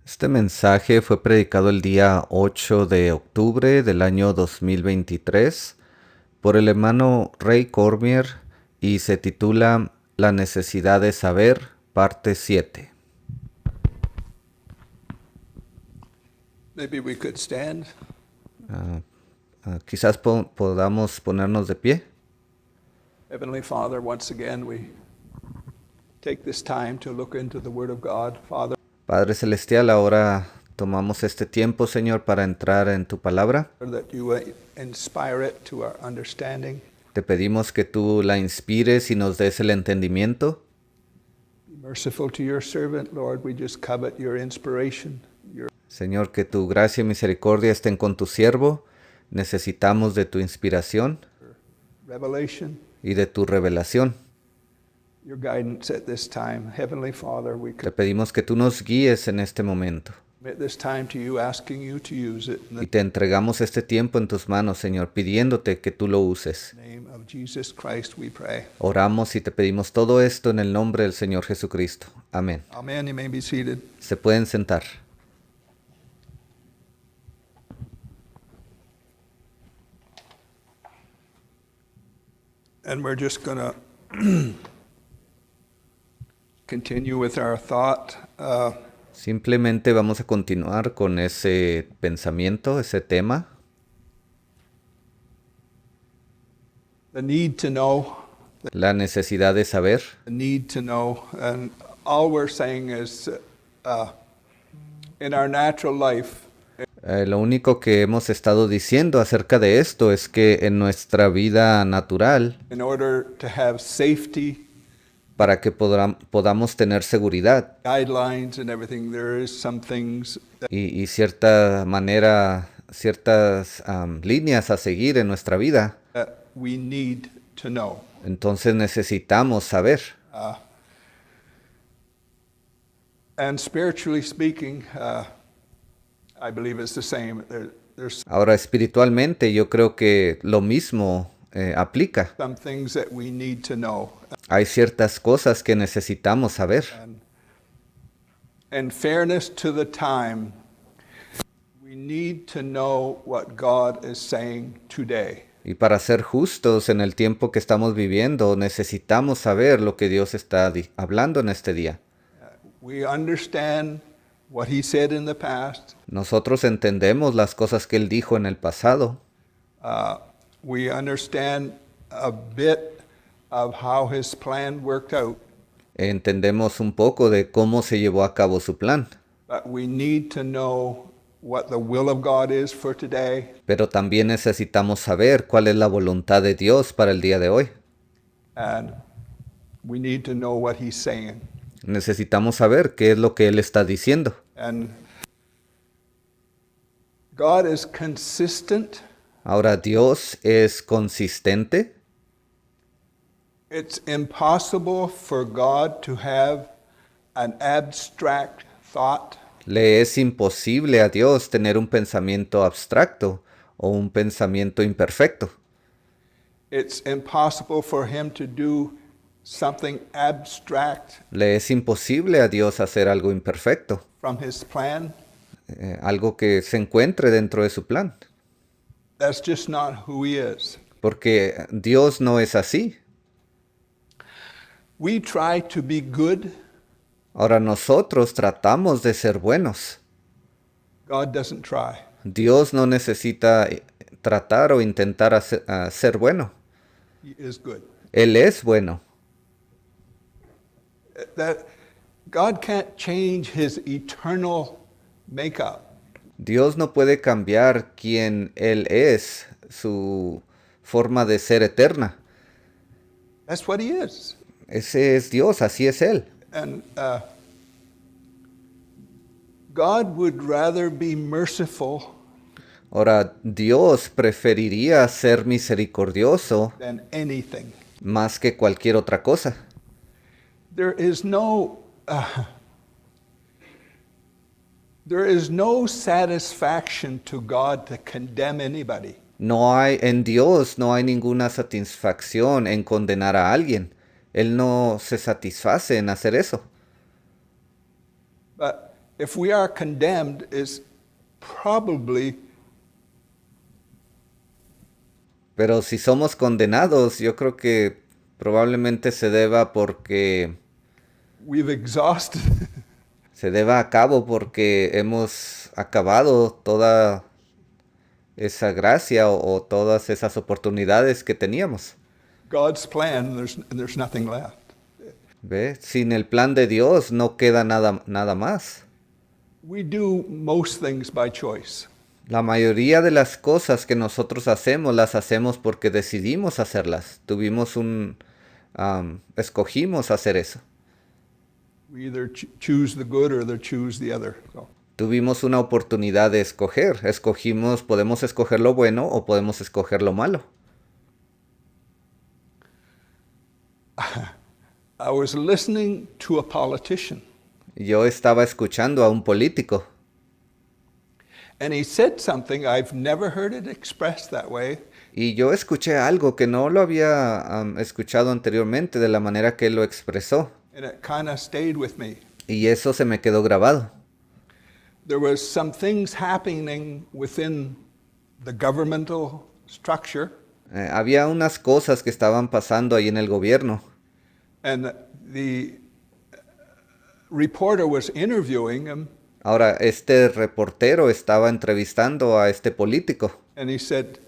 Este mensaje fue predicado el día 8 de octubre del año 2023 por el hermano Ray Cormier y se titula La necesidad de saber, parte 7. Maybe we could stand. Quizás podamos ponernos de pie. Heavenly Father, once again, we take this time to look into the Word of God. Father, Padre Celestial, ahora tomamos este tiempo, Señor, para entrar en tu palabra. that you will inspire it to our understanding. Te pedimos que tú la inspires y nos des el entendimiento. Be merciful to your servant, Lord. We just covet your inspiration, your Señor, que tu gracia y misericordia estén con tu siervo. Necesitamos de tu inspiración revelation, y de tu revelación. your guidance at this time. Heavenly Father, we Te pedimos que tú nos guíes en este momento. commit this time to you, asking you to use it in Y the te entregamos este tiempo en tus manos, Señor, pidiéndote que tú lo uses. name of Jesus Christ, we pray. Oramos y te pedimos todo esto en el nombre del Señor Jesucristo. Amén. Amen. You may be seated. Se pueden sentar. And we're just going to continue with our thought. Simplemente vamos a continuar con ese pensamiento, ese tema. The need to know, La necesidad de saber. the need to know. And all we're saying is in our natural life, Lo único que hemos estado diciendo acerca de esto es que en nuestra vida natural, in order to have safety, para que podamos tener seguridad guidelines, and everything, there is some things that y cierta manera, ciertas líneas a seguir en nuestra vida, we need to know. entonces necesitamos saber. And spiritually speaking, I believe it's the same. There's Ahora, espiritualmente, yo creo que lo mismo aplica. some things that we need to know. Hay ciertas cosas que necesitamos saber. In fairness to the time, we need to know what God is saying today. Y para ser justos en el tiempo que estamos viviendo, necesitamos saber lo que Dios está hablando en este día. We understand what He said in the past. Nosotros entendemos las cosas que Él dijo en el pasado. We understand a bit of how His plan worked out. Entendemos un poco de cómo se llevó a cabo su plan. But we need to know what the will of God is for today. Pero también necesitamos saber cuál es la voluntad de Dios para el día de hoy. And we need to know what He's saying. Necesitamos saber qué es lo que Él está diciendo. And God is consistent. Ahora, Dios es consistente. It's impossible for God to have an abstract thought. Le es imposible a Dios tener un pensamiento abstracto o un pensamiento imperfecto. It's impossible for Him to do something abstract Le es imposible a Dios hacer algo imperfecto, from His plan. algo que se encuentre dentro de su plan. That's just not who He is. Porque Dios no es así. We try to be good. Ahora nosotros tratamos de ser buenos. God doesn't try. Dios no necesita tratar o intentar ser bueno. He is good. Él es bueno. That God can't change His eternal makeup. Dios no puede cambiar quién Él es, su forma de ser eterna. That's what He is. Ese es Dios, así es Él. And God would rather be merciful Ahora, Dios preferiría ser misericordioso than anything. más que cualquier otra cosa. There is no satisfaction to God to condemn anybody. En Dios no hay ninguna satisfacción en condenar a alguien. Él no se satisface en hacer eso. But if we are condemned, it's probably Pero si somos condenados, yo creo que probablemente se deba porque we've exhausted se deba a cabo porque hemos acabado toda esa gracia o todas esas oportunidades que teníamos. God's plan, and there's nothing left. ¿Ve? Sin el plan de Dios no queda nada más. We do most things by choice. La mayoría de las cosas que nosotros hacemos, las hacemos porque decidimos hacerlas. Escogimos hacer eso. We either choose the good or choose the other. So, Tuvimos una oportunidad de escoger. Podemos escoger lo bueno o podemos escoger lo malo. I was listening to a politician, Yo estaba escuchando a un político and he said something I've never heard it expressed that way, y yo escuché algo que no lo había escuchado anteriormente de la manera que él lo expresó. and it kind of stayed with me. Y eso se me quedó grabado. There was some things happening within the governmental structure, Había unas cosas que estaban pasando ahí en el gobierno. and the reporter was interviewing him, Ahora, este reportero estaba entrevistando a este político and he said,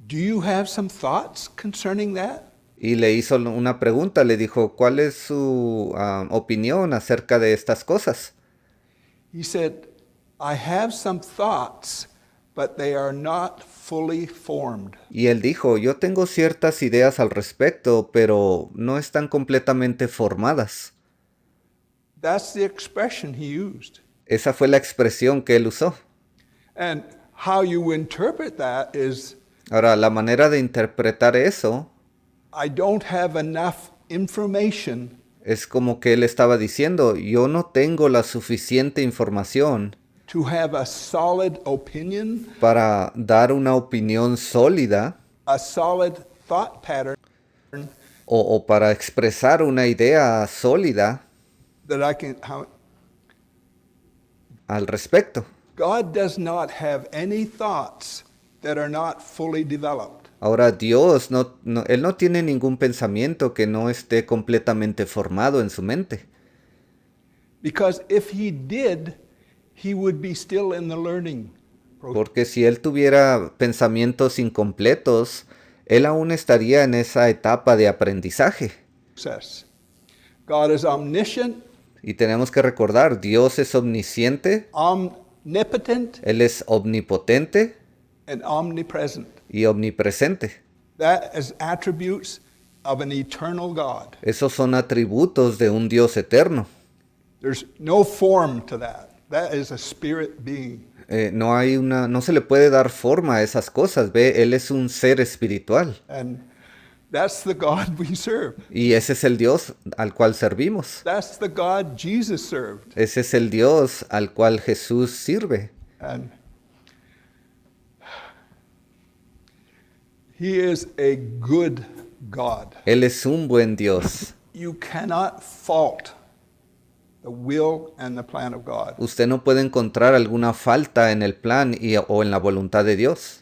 "Do you have some thoughts concerning that?" y le hizo una pregunta, le dijo, ¿cuál es su opinión acerca de estas cosas? He said, "I have some thoughts, but they are not fully formed." Y él dijo, yo tengo ciertas ideas al respecto, pero no están completamente formadas. That's the expression he used. Esa fue la expresión que él usó. And how you interpret that is, Ahora, la manera de interpretar eso I don't have enough information es como que él estaba diciendo, yo no tengo la suficiente información to have a solid opinion, para dar una opinión sólida a solid thought pattern o para expresar una idea sólida that I can. al respecto. God does not have any thoughts that are not fully developed. Ahora Dios, Él no tiene ningún pensamiento que no esté completamente formado en su mente. Because if he did, he would be still in the learning process. Porque si Él tuviera pensamientos incompletos, Él aún estaría en esa etapa de aprendizaje. God is omniscient, Y tenemos que recordar, Dios es omnisciente, omnipotent, Él es omnipotente and omnipresent. y omnipresente. That is attributes of an eternal God. Esos son atributos de un Dios eterno. There's no form to that. That is a spirit being. No se le puede dar forma a esas cosas, ve, Él es un ser espiritual. And that's the God we serve. Y ese es el Dios al cual servimos. That's the God Jesus served. Ese es el Dios al cual Jesús sirve. And he is a good God. Él es un buen Dios. You cannot fault the will and the plan of God. Usted no puede encontrar alguna falta en el plan o en la voluntad de Dios,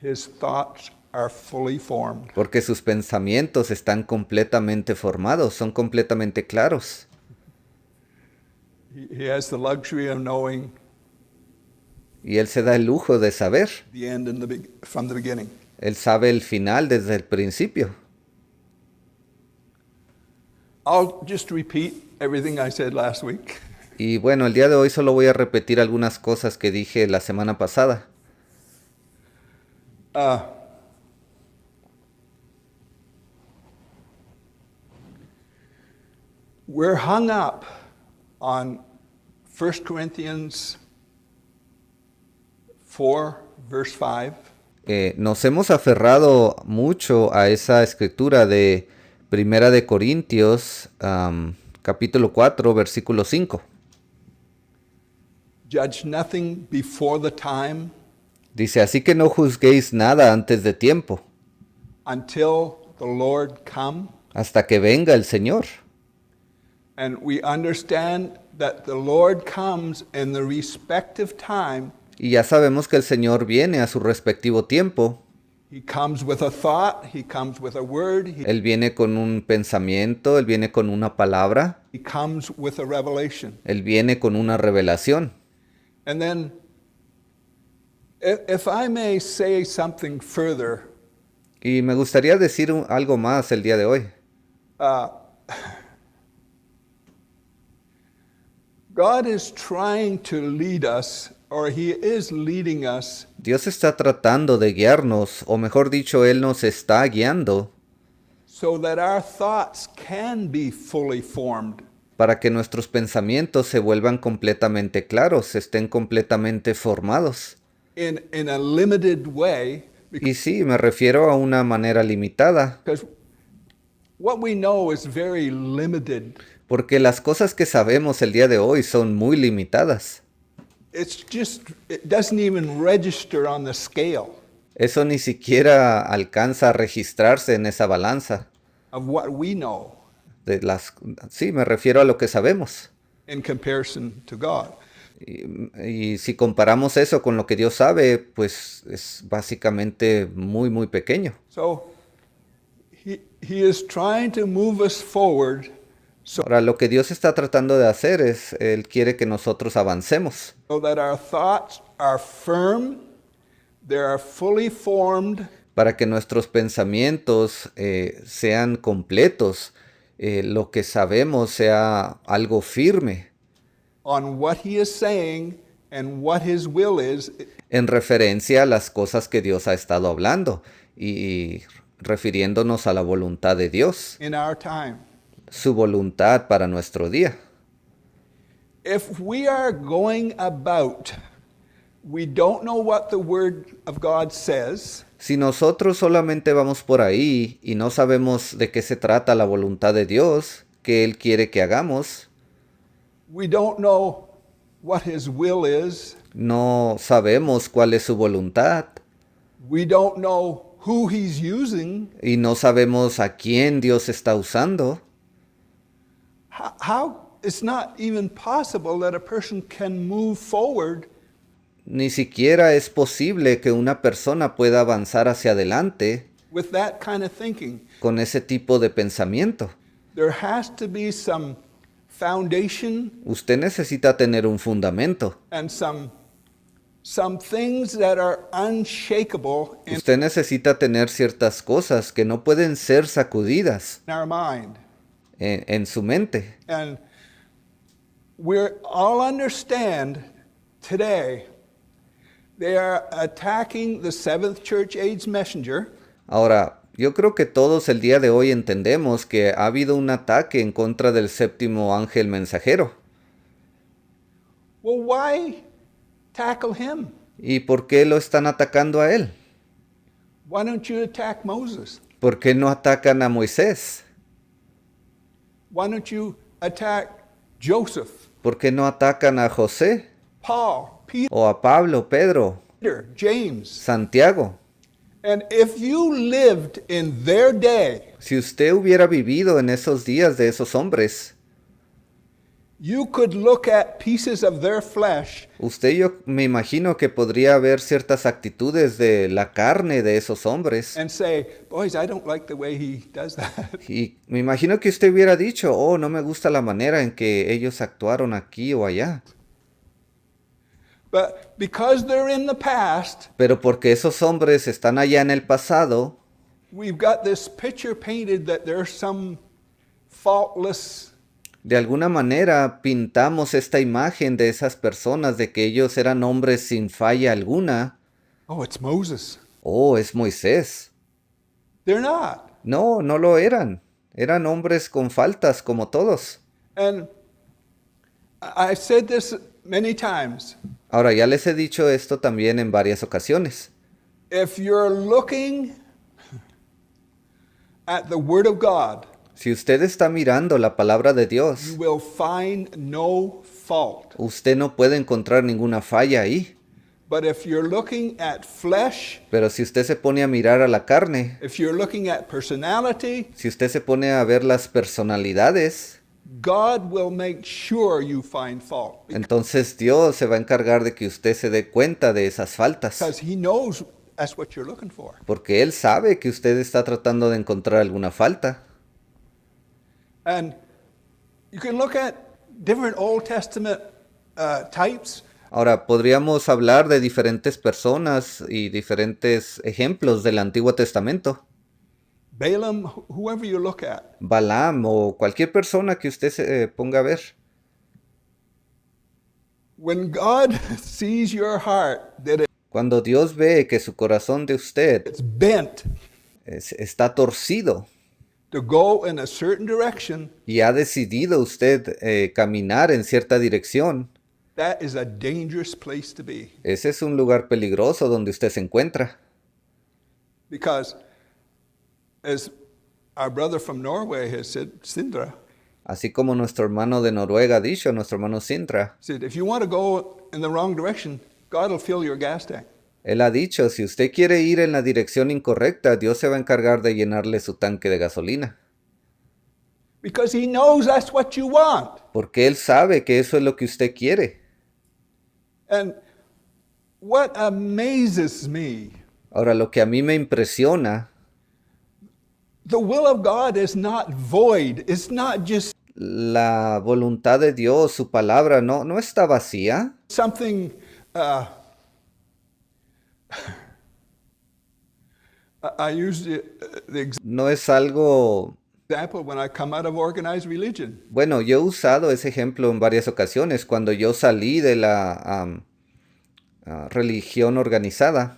His thoughts are fully formed. porque sus pensamientos están completamente formados, son completamente claros. He has the luxury of knowing Y Él se da el lujo de saber. the end from the beginning. Él sabe el final desde el principio. I'll just repeat everything I said last week. Y bueno, el día de hoy solo voy a repetir algunas cosas que dije la semana pasada. We're hung up on 1 Corinthians 4, verse 5. Nos hemos aferrado mucho a esa escritura de Primera de Corintios, capítulo 4, versículo 5. Judge nothing before the time Dice, así que no juzguéis nada antes de tiempo, until the Lord come. hasta que venga el Señor. And we understand that the Lord comes in the respective time. Y ya sabemos que el Señor viene a su respectivo tiempo. He comes with a thought, he comes with a word, Él viene con un pensamiento, Él viene con una palabra, he comes with a revelation. Él viene con una revelación. And then, if I may say something further, Y me gustaría decir algo más el día de hoy. God is trying to lead us, or He is leading us Dios está tratando de guiarnos, o mejor dicho, Él nos está guiando so that our thoughts can be fully formed. para que nuestros pensamientos se vuelvan completamente claros, estén completamente formados. In a limited way, Y sí, me refiero a una manera limitada, because what we know is very limited. porque las cosas que sabemos el día de hoy son muy limitadas. It doesn't even register on the scale Eso ni siquiera alcanza a registrarse en esa balanza. of what we know Sí, me refiero a lo que sabemos. in comparison to God. Y si comparamos eso con lo que Dios sabe, pues es básicamente muy, muy pequeño. So he is trying to move us forward Ahora, lo que Dios está tratando de hacer es, Él quiere que nosotros avancemos, so that our thoughts are firm, they are fully formed, para que nuestros pensamientos sean completos, lo que sabemos sea algo firme, on what He is saying and what His will is en referencia a las cosas que Dios ha estado hablando y refiriéndonos a la voluntad de Dios, in our time. su voluntad para nuestro día. If we are going about, we don't know what the Word of God says, Si nosotros solamente vamos por ahí y no sabemos de qué se trata la voluntad de Dios, que Él quiere que hagamos, we don't know what His will is, no sabemos cuál es su voluntad we don't know who He's using, y no sabemos a quién Dios está usando, how it's not even possible that a person can move forward ni siquiera es posible que una persona pueda avanzar hacia adelante with that kind of thinking. con ese tipo de pensamiento. There has to be some foundation Usted necesita tener un fundamento. and some things that are unshakable in Usted necesita tener ciertas cosas que no pueden ser sacudidas our mind. en su mente. And we all understand today they are attacking the seventh church age messenger. Ahora, yo creo que todos el día de hoy entendemos que ha habido un ataque en contra del séptimo ángel mensajero. Well, why tackle him? ¿Y por qué lo están atacando a él? Why don't you attack Moses? ¿Por qué no atacan a Moisés? Why don't you attack Joseph, ¿Por qué no atacan a José? Paul, ¿O a Pablo, Pedro, Peter, James? Santiago? And if you lived in their day, Si usted hubiera vivido en esos días de esos hombres, you could look at pieces of their flesh yo me imagino que podría haber ciertas actitudes de la carne de esos hombres. and say, boys, I don't like the way he does that. Y me imagino que usted hubiera dicho, oh, no me gusta la manera en que ellos actuaron aquí o allá. But because they're in the past, Pero porque esos hombres están allá en el pasado, we've got this picture painted that they're some faultless, de alguna manera pintamos esta imagen de esas personas de que ellos eran hombres sin falla alguna. oh, it's Moses. Oh, es Moisés. They're not. No, no lo eran. Eran hombres con faltas como todos. And I've said this many times. Ahora, ya les he dicho esto también en varias ocasiones. If you're looking at the Word of God, Si usted está mirando la palabra de you Dios, will find no fault. usted no puede encontrar ninguna falla ahí. But if you're looking at flesh, Pero si usted se pone a mirar a la carne, if you're looking at personality, si usted se pone a ver las personalidades, God will make sure you find fault Entonces Dios se va a encargar de que usted se dé cuenta de esas faltas, because He knows that's what you're looking for. porque Él sabe que usted está tratando de encontrar alguna falta. And you can look at different Old Testament types. Ahora, podríamos hablar de diferentes personas y diferentes ejemplos del Antiguo Testamento. Balaam, whoever you look at. Balaam o cualquier persona que usted se ponga a ver. When God sees your heart, that Cuando Dios ve que su corazón de usted it's bent está torcido to go in a certain direction, y ha decidido usted caminar en cierta dirección, that is a dangerous place to be. ese es un lugar peligroso donde usted se encuentra. Because, as our brother from Norway has said, Sindra, Así como nuestro hermano de Noruega ha dicho, nuestro hermano Sintra, said, if you want to go in the wrong direction, God will fill your gas tank. él ha dicho, si usted quiere ir en la dirección incorrecta, Dios se va a encargar de llenarle su tanque de gasolina. Because He knows that's what you want. Porque Él sabe que eso es lo que usted quiere. And what amazes me, Ahora, lo que a mí me impresiona, the will of God is not void. It's not just la voluntad de Dios, su palabra, no está vacía. something. I use the No es algo... example when I come out of organized religion. Bueno, yo he usado ese ejemplo en varias ocasiones. Cuando yo salí de la religión organizada,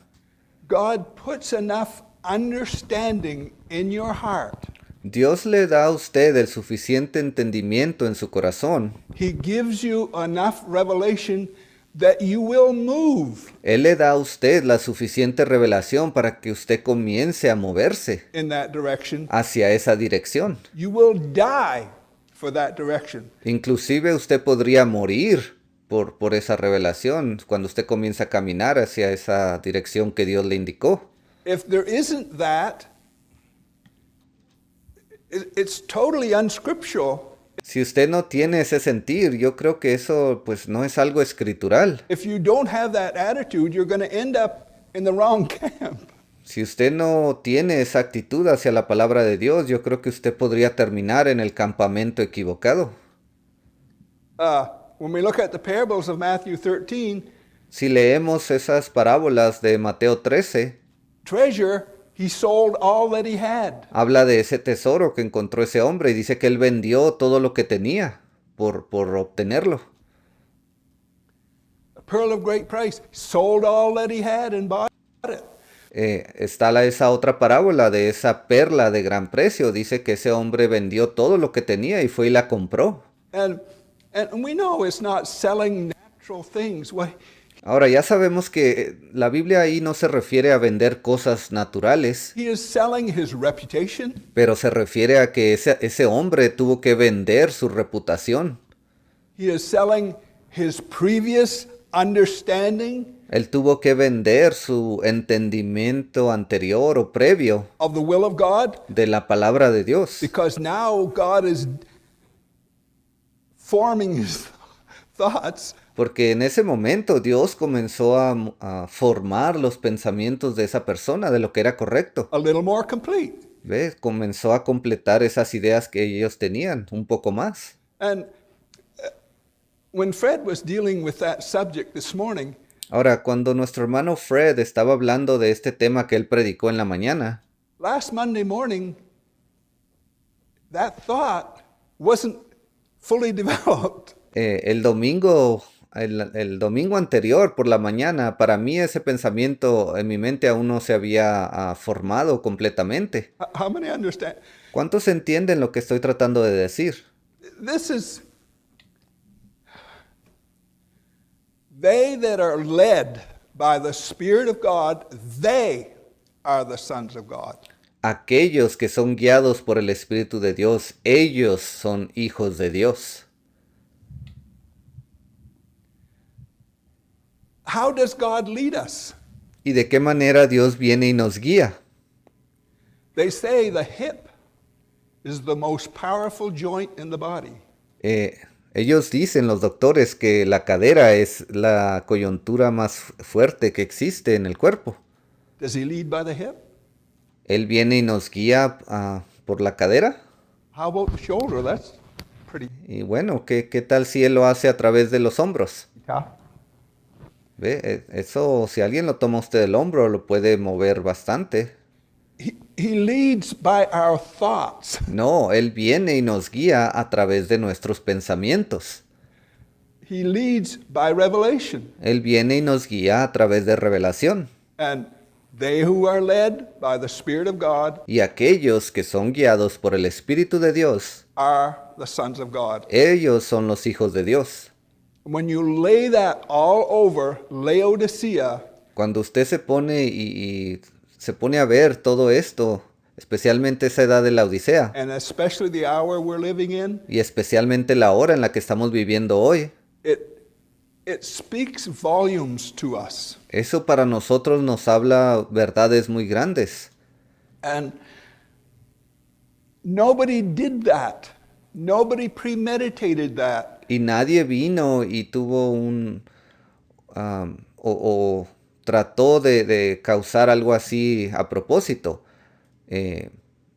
God puts enough understanding in your heart. Dios le da a usted el suficiente entendimiento en su corazón. He gives you enough revelation that you will move Él le da a usted la suficiente revelación para que usted comience a moverse in that direction. hacia esa dirección. You will die for that direction. Inclusive usted podría morir por esa revelación cuando usted comienza a caminar hacia esa dirección que Dios le indicó. If there isn't that, it's totally unscriptural. Si usted no tiene ese sentir, yo creo que eso pues no es algo escritural. If you don't have that attitude, you're going to end up in the wrong camp. Si usted no tiene esa actitud hacia la palabra de Dios, yo creo que usted podría terminar en el campamento equivocado. When we look at the parables of Matthew 13, Si leemos esas parábolas de Mateo 13, treasure, he sold all that he had. habla de ese tesoro que encontró ese hombre y dice que él vendió todo lo que tenía por obtenerlo. A pearl of great price, sold all that he had and bought it. Está esa otra parábola de esa perla de gran precio. Dice que ese hombre vendió todo lo que tenía y fue y la compró. And we know it's not selling natural things. Ahora ya sabemos que la Biblia ahí no se refiere a vender cosas naturales, He is selling his reputation. pero se refiere a que ese hombre tuvo que vender su reputación. He is selling his previous understanding Él tuvo que vender su entendimiento anterior o previo of the will of God, de la palabra de Dios. because now God is forming his thoughts. Porque en ese momento Dios comenzó a formar los pensamientos de esa persona, de lo que era correcto. A little more complete. ¿Ves? Comenzó a completar esas ideas que ellos tenían un poco más. And when Fred was dealing with that subject this morning, Ahora, cuando nuestro hermano Fred estaba hablando de este tema que él predicó en la mañana, last Monday morning, that thought wasn't fully developed. el domingo anterior por la mañana, para mí ese pensamiento en mi mente aún no se había formado completamente. How many understand? ¿Cuántos entienden lo que estoy tratando de decir? This is, they that are led by the Spirit of God, they are the sons of God. Aquellos que son guiados por el Espíritu de Dios, ellos son hijos de Dios. How does God lead us? ¿Y de qué manera Dios viene y nos guía? They say the hip is the most powerful joint in the body. Eh, Ellos dicen, los doctores, que la cadera es la coyuntura más fuerte que existe en el cuerpo. Does he lead by the hip? Él viene y nos guía por la cadera. How about the shoulder? That's pretty Y bueno, ¿qué tal si él lo hace a través de los hombros? tough. ¿Ve? Eso, si alguien lo toma usted del hombro, lo puede mover bastante. He leads by our thoughts. No, él viene y nos guía a través de nuestros pensamientos. He leads by revelation. Él viene y nos guía a través de revelación. And they who are led by the Spirit of God Y aquellos que son guiados por el Espíritu de Dios, are the sons of God. ellos son los hijos de Dios. When you lay that all over Laodicea, Cuando usted se pone y se pone a ver todo esto, especialmente esa edad de la Odisea, and especially the hour we're living in, y especialmente la hora en la que estamos viviendo hoy, it speaks volumes to us. eso para nosotros nos habla verdades muy grandes. And nobody did that. Nobody premeditated that. Y nadie vino y tuvo o trató de causar algo así a propósito.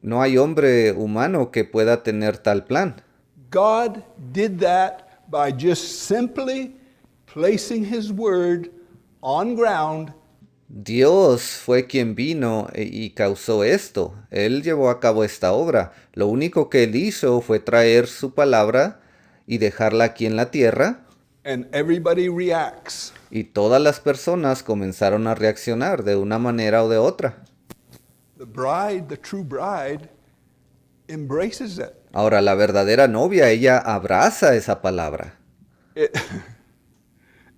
No hay hombre humano que pueda tener tal plan. God did that by just simply placing His word on ground Dios fue quien vino y causó esto. Él llevó a cabo esta obra. Lo único que él hizo fue traer su palabra y dejarla aquí en la tierra. and everybody reacts. Y todas las personas comenzaron a reaccionar de una manera o de otra. The bride, the true bride, embraces it. Ahora, la verdadera novia, ella abraza esa palabra. It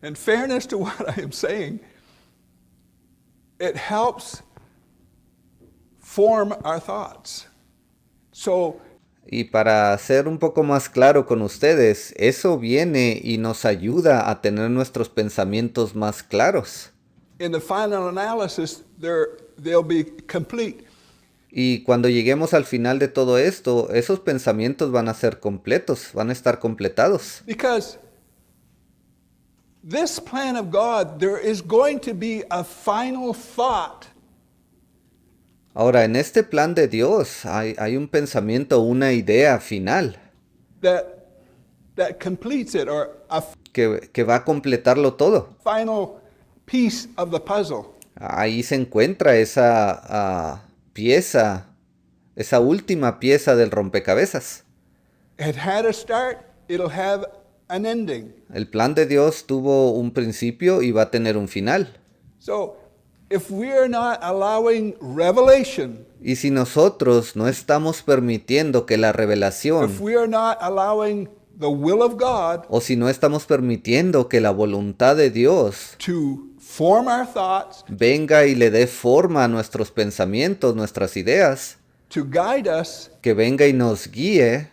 in fairness to what I am saying, it helps form our thoughts. So Y para ser un poco más claro con ustedes, eso viene y nos ayuda a tener nuestros pensamientos más claros. in the final analysis, they'll be complete. Y cuando lleguemos al final de todo esto, esos pensamientos van a ser completos, van a estar completados. Because this plan of God, there is going to be a final thought Ahora, en este plan de Dios hay un pensamiento, una idea final that completes it, or a que va a completarlo todo. final piece of the puzzle. Ahí se encuentra esa pieza, esa última pieza del rompecabezas. It had a start, it'll have an ending. El plan de Dios tuvo un principio y va a tener un final. So, if we are not allowing revelation, Y si nosotros no estamos permitiendo que la if revelación, we are not allowing the will of God o si no estamos permitiendo que la voluntad de Dios to form our thoughts, venga y le dé forma a nuestros pensamientos, nuestras ideas, to guide us, que venga y nos guíe,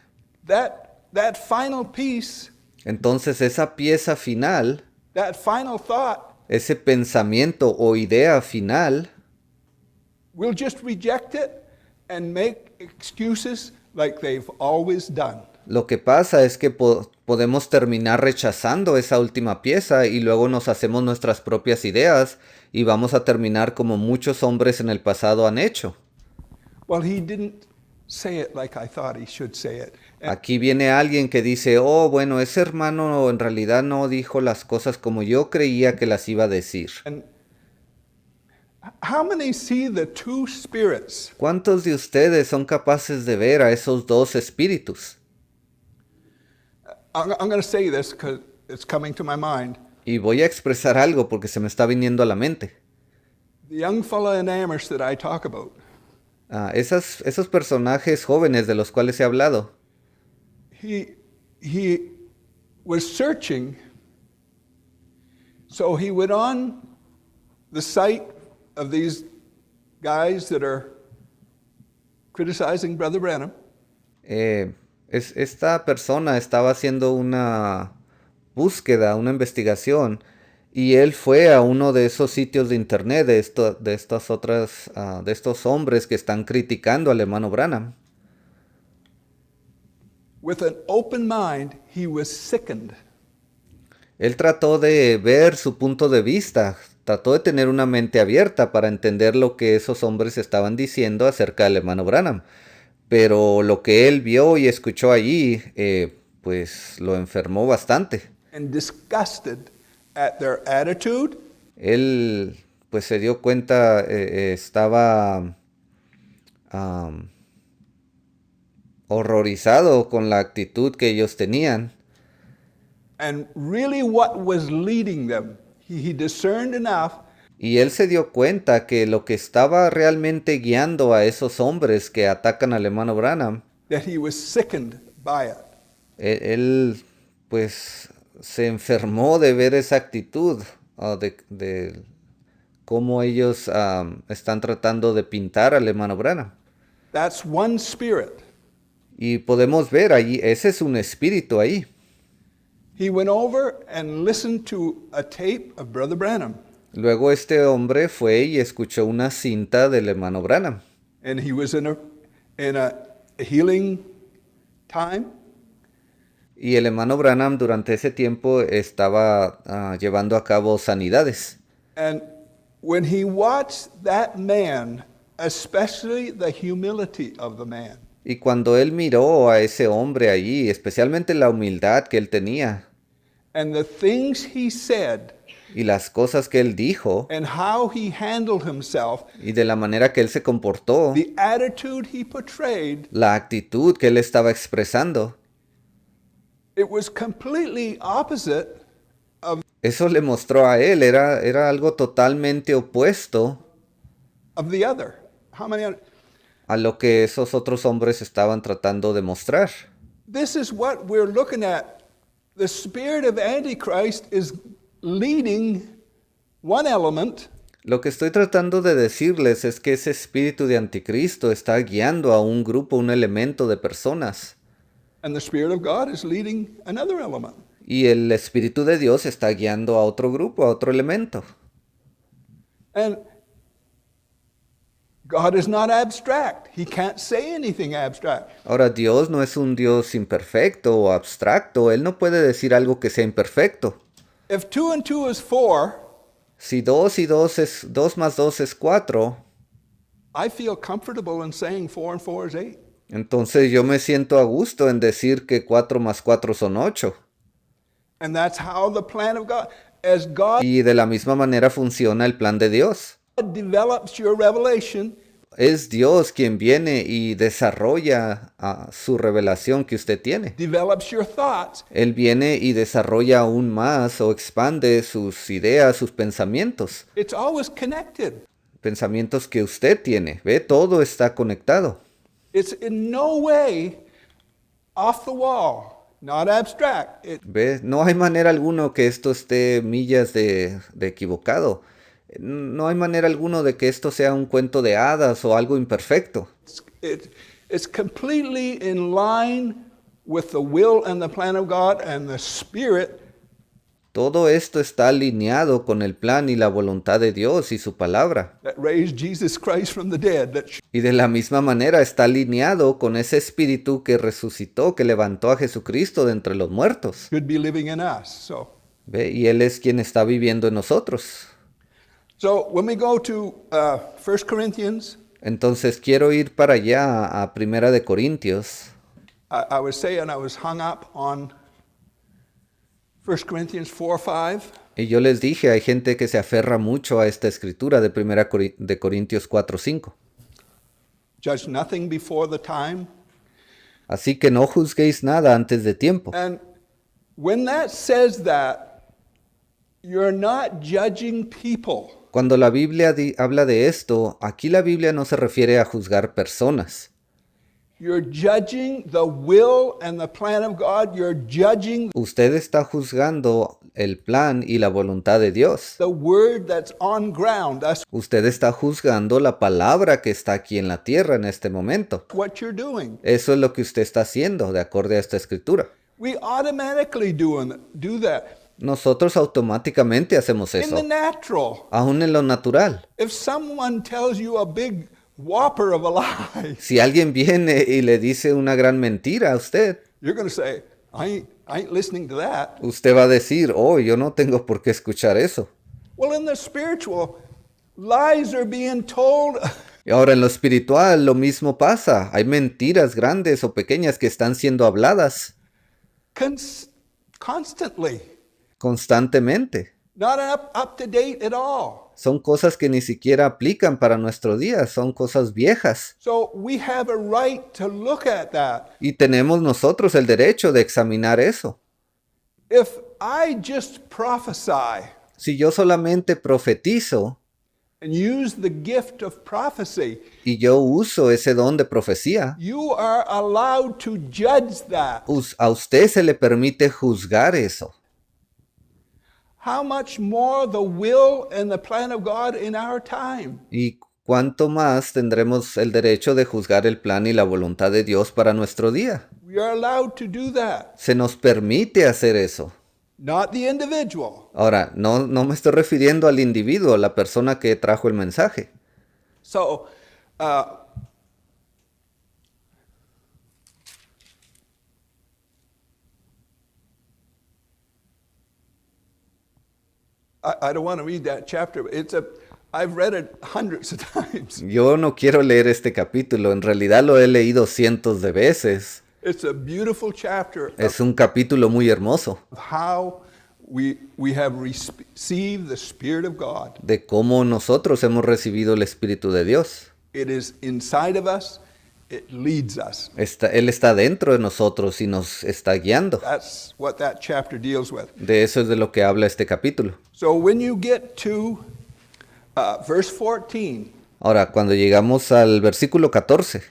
that final piece, entonces esa pieza final, that final thought, ese pensamiento o idea final, we'll just reject it and make excuses like they've always done. lo que pasa es que podemos terminar rechazando esa última pieza y luego nos hacemos nuestras propias ideas y vamos a terminar como muchos hombres en el pasado han hecho. Well, he didn't say it like I thought he should say it. Aquí viene alguien que dice, oh, bueno, ese hermano en realidad no dijo las cosas como yo creía que las iba a decir. And how many see the two spirits? ¿Cuántos de ustedes son capaces de ver a esos dos espíritus? I'm going to say this because it's coming to my mind. Y voy a expresar algo porque se me está viniendo a la mente. The young fellow in Amherst that I talk about, Esos personajes jóvenes de los cuales he hablado, he was searching, so he went on the site of these guys that are criticizing Brother Branham, esta persona estaba haciendo una búsqueda, una investigación, y él fue a uno de esos sitios de internet de estos hombres que están criticando al hermano Branham. with an open mind, he was sickened. Él trató de ver su punto de vista, trató de tener una mente abierta para entender lo que esos hombres estaban diciendo acerca del hermano Branham. Pero lo que él vio y escuchó allí, pues lo enfermó bastante. And disgusted at their attitude, Él, pues se dio cuenta, estaba horrorizado con la actitud que ellos tenían. and really what was leading them. He discerned enough Y él se dio cuenta que lo que estaba realmente guiando a esos hombres que atacan al hermano Branham, that he was sickened by it. él, pues se enfermó de ver esa actitud, de cómo ellos están tratando de pintar al hermano Branham. That's one spirit. Y podemos ver allí, ese es un espíritu ahí. He went over and listened to a tape of Brother Branham. Luego este hombre fue y escuchó una cinta del hermano Branham. And he was in a healing time. Y el hermano Branham durante ese tiempo estaba llevando a cabo sanidades. And when he watched that man, especially the humility of the man, Y cuando él miró a ese hombre allí, especialmente la humildad que él tenía and the things he said, y las cosas que él dijo and how he handled himself, y de la manera que él se comportó, the attitude he portrayed, la actitud que él estaba expresando, it was completely opposite of, eso le mostró a él, era algo totalmente opuesto of the other. How many? a lo que esos otros hombres estaban tratando de mostrar. This is what we're looking at. The spirit of Antichrist is leading one element, Lo que estoy tratando de decirles es que ese espíritu de anticristo está guiando a un grupo, un elemento de personas. and the spirit of God is leading another element. Y el espíritu de Dios está guiando a otro grupo, a otro elemento. And God is not abstract. He can't say anything abstract. Ahora, Dios no es un Dios imperfecto o abstracto. Él no puede decir algo que sea imperfecto. If 2 and 2 is 4, Si 2 y 2 más 2 es 4, I feel comfortable in saying 4 and 4 is 8. entonces yo me siento a gusto en decir que 4 más 4 son 8. And that's how the plan of God, as God Y de la misma manera funciona el plan de Dios. develops your revelation, Es Dios quien viene y desarrolla su revelación que usted tiene. develops your thoughts. Él viene y desarrolla aún más o expande sus ideas, sus pensamientos. It's always connected. Pensamientos que usted tiene. Ve, todo está conectado. It's in no way off the wall, not abstract. Ve, no hay manera alguna que esto esté millas de equivocado. No hay manera alguna de que esto sea un cuento de hadas o algo imperfecto. It's completely in line with the will and the plan of God and the Spirit. Todo esto está alineado con el plan y la voluntad de Dios y su palabra. That raised Jesus Christ from the dead, that Y de la misma manera está alineado con ese espíritu que resucitó, que levantó a Jesucristo de entre los muertos. should be living in us. ¿Ve? Y Él es quien está viviendo en nosotros. So when we go to 1 Corinthians, Entonces quiero ir para allá a Primera de Corintios. I was saying I was hung up on 1 Corinthians 4:5. Y yo les dije, hay gente que se aferra mucho a esta escritura de Primera de Corintios 4:5. Judge nothing before the time. Así que no juzguéis nada antes de tiempo. And when that says that, you're not judging people. Cuando la Biblia habla de esto, aquí la Biblia no se refiere a juzgar personas. You're judging the will and the plan of God. You're judging Usted está juzgando el plan y la voluntad de Dios. the word that's on ground. That's Usted está juzgando la palabra que está aquí en la tierra en este momento. what you're doing. Eso es lo que usted está haciendo, de acuerdo a esta escritura. We automatically do that. Nosotros automáticamente hacemos In eso, the natural, aún en lo natural. if someone tells you a big whopper of a lie, Si alguien viene y le dice una gran mentira a usted, You're going to say, I ain't listening to that. Usted va a decir, oh, yo no tengo por qué escuchar eso. Well, in the spiritual, lies are being told. Y ahora en lo espiritual lo mismo pasa. Hay mentiras grandes o pequeñas que están siendo habladas Constantly. constantemente. Not up to date at all. Son cosas que ni siquiera aplican para nuestro día, son cosas viejas. So we have a right to look at that. Y tenemos nosotros el derecho de examinar eso. If I just prophesy Si yo solamente profetizo and use the gift of prophecy, y yo uso ese don de profecía, you are allowed to judge that. a usted se le permite juzgar eso. How much more the will and the plan of God in our time? ¿Y cuánto más tendremos el derecho de juzgar el plan y la voluntad de Dios para nuestro día? We are allowed to do that. Se nos permite hacer eso. Not the individual. Ahora, no me estoy refiriendo al individuo, a la persona que trajo el mensaje. So, I don't want to read that chapter. I've read it hundreds of times. Yo no quiero leer este capítulo, en realidad lo he leído cientos de veces. It's a beautiful chapter Es un capítulo muy hermoso of how we have received the Spirit of God. de cómo nosotros hemos recibido el Espíritu de Dios. It is inside of us. It leads us. Él está dentro de nosotros y nos está guiando. That's what that chapter deals with. De eso es de lo que habla este capítulo. So when you get to verse 14, Ahora, cuando llegamos al versículo 14,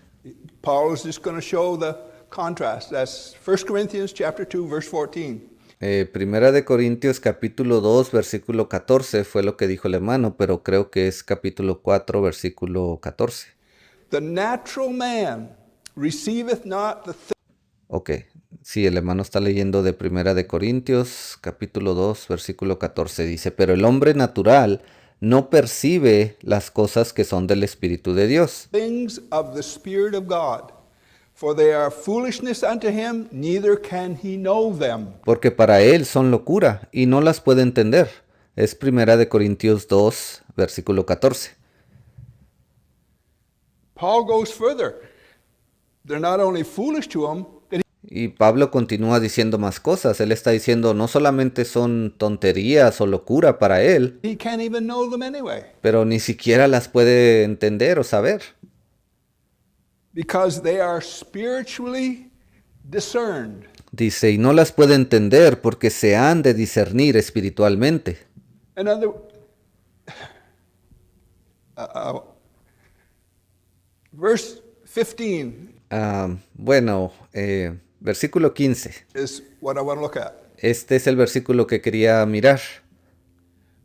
Paul is just going to show the contrast. That's 1 Corinthians chapter 2, verse 14. Primera de Corintios capítulo 2, versículo 14 fue lo que dijo el hermano, pero creo que es capítulo 4, versículo 14. The natural man receiveth not the Ok, sí, el hermano está leyendo de Primera de Corintios, capítulo 2, versículo 14. Dice, pero el hombre natural no percibe las cosas que son del Espíritu de Dios, things of the Spirit of God, for they are foolishness unto him, neither can he know them. porque para él son locura y no las puede entender. Es Primera de Corintios 2, versículo 14. Paul goes further. They're not only foolish to him, that Y Pablo continúa diciendo más cosas. Él está diciendo no solamente son tonterías o locura para él, he can't even know them anyway, pero ni siquiera las puede entender o saber, because they are spiritually discerned. dice, y no las puede entender porque se han de discernir espiritualmente. Another, verse 15 Versículo 15. is what I want to look at. Este es el versículo que quería mirar.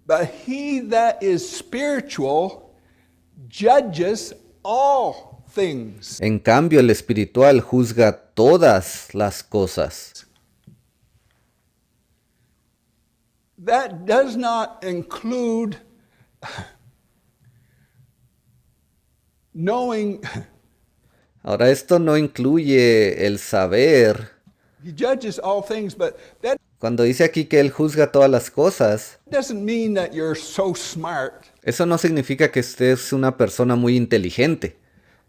But he that is spiritual judges all things. En cambio, el espiritual juzga todas las cosas. That does not include knowing. Ahora, esto no incluye el saber. He judges all things, but that Cuando dice aquí que él juzga todas las cosas, doesn't mean that you're so smart eso no significa que usted es una persona muy inteligente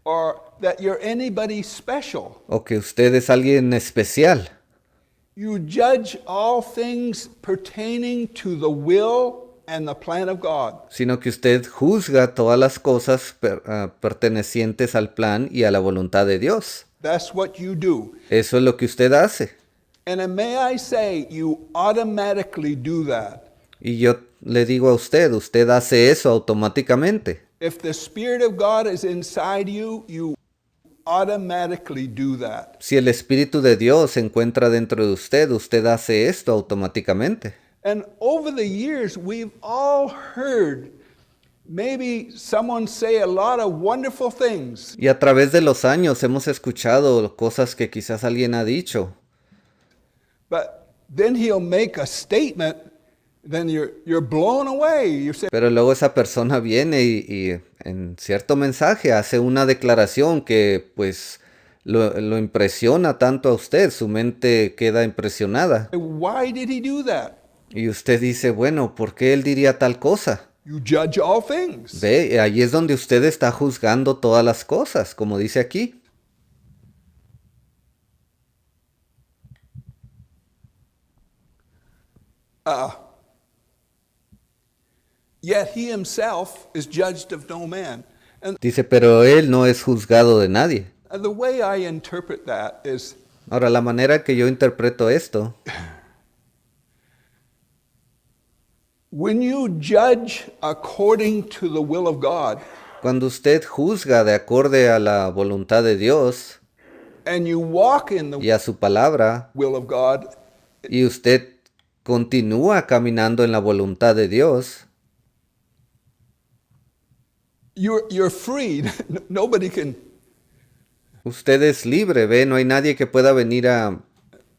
or that you're anybody special. o que usted es alguien especial. You judge all things pertaining to the will and the plan of God. Sino que usted juzga todas las cosas pertenecientes al plan y a la voluntad de Dios. That's what you do. Eso es lo que usted hace. And may I say, you automatically do that. Y yo le digo a usted hace eso automáticamente. If the Spirit of God is inside you, you automatically do that. Si el Espíritu de Dios se encuentra dentro de usted hace esto automáticamente. And over the years, we've all heard maybe someone say a lot of wonderful things. Y a través de los años hemos escuchado cosas que quizás alguien ha dicho. But then he'll make a statement, then you're blown away. You say, Pero luego esa persona viene y en cierto mensaje hace una declaración que pues lo impresiona tanto a usted, su mente queda impresionada. Why did he do that? Y usted dice, bueno, ¿por qué él diría tal cosa? You judge all things. Ve, ahí es donde usted está juzgando todas las cosas, como dice aquí. Yet he himself is judged of no man. And Dice, pero él no es juzgado de nadie. the way I interpret that is Ahora, la manera que yo interpreto esto, when you judge according to the will of God cuando usted juzga de acorde a la voluntad de Dios and you walk in the y a su palabra, will of God, y usted continúa caminando en la voluntad de Dios, you're freed. Nobody can. usted es libre, ve, no hay nadie que pueda venir a...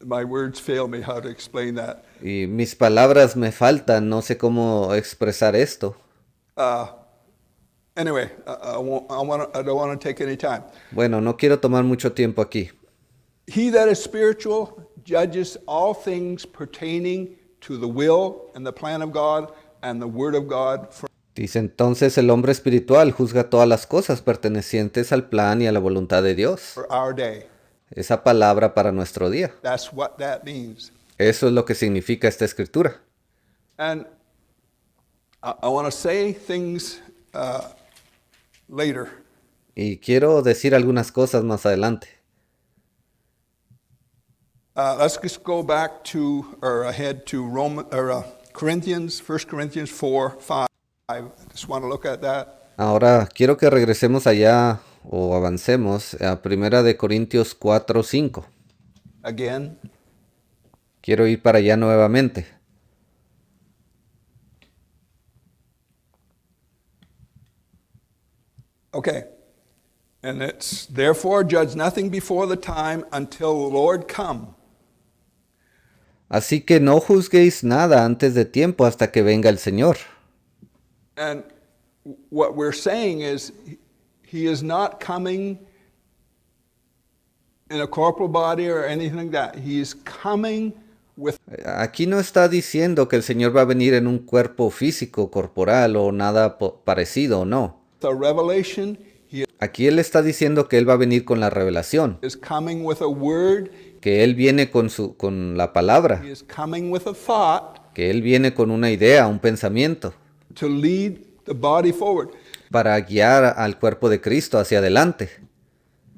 My words fail me how to explain that. Y mis palabras me faltan, no sé cómo expresar esto. Anyway, I don't want to take any time. Bueno, no quiero tomar mucho tiempo aquí. He that is spiritual judges all things pertaining to the will and the plan of God and the word of God. Dice entonces el hombre espiritual juzga todas las cosas pertenecientes al plan y a la voluntad de Dios. For our day. Esa palabra para nuestro día. That's what that means. Eso es lo que significa esta escritura. And I want to say things later. Y quiero decir algunas cosas más adelante. Let's just go back to or ahead to Corinthians, 1 Corinthians 4, 5. I just want to look at that. Ahora quiero que regresemos allá o avancemos a 1 de Corintios 4, 5. Again. Quiero ir para allá nuevamente. Okay. And it's, therefore judge nothing before the time until the Lord come. Así que no juzguéis nada antes de tiempo hasta que venga el Señor. And what we're saying is he is not coming in a corporal body or anything like that. He is coming with Aquí no está diciendo que el Señor va a venir en un cuerpo físico, corporal o nada parecido, no. a revelation. He Aquí Él está diciendo que Él va a venir con la revelación, is coming with a word. que Él viene con la palabra, He is coming with a thought que Él viene con una idea, un pensamiento, to lead the body forward. para guiar al cuerpo de Cristo hacia adelante.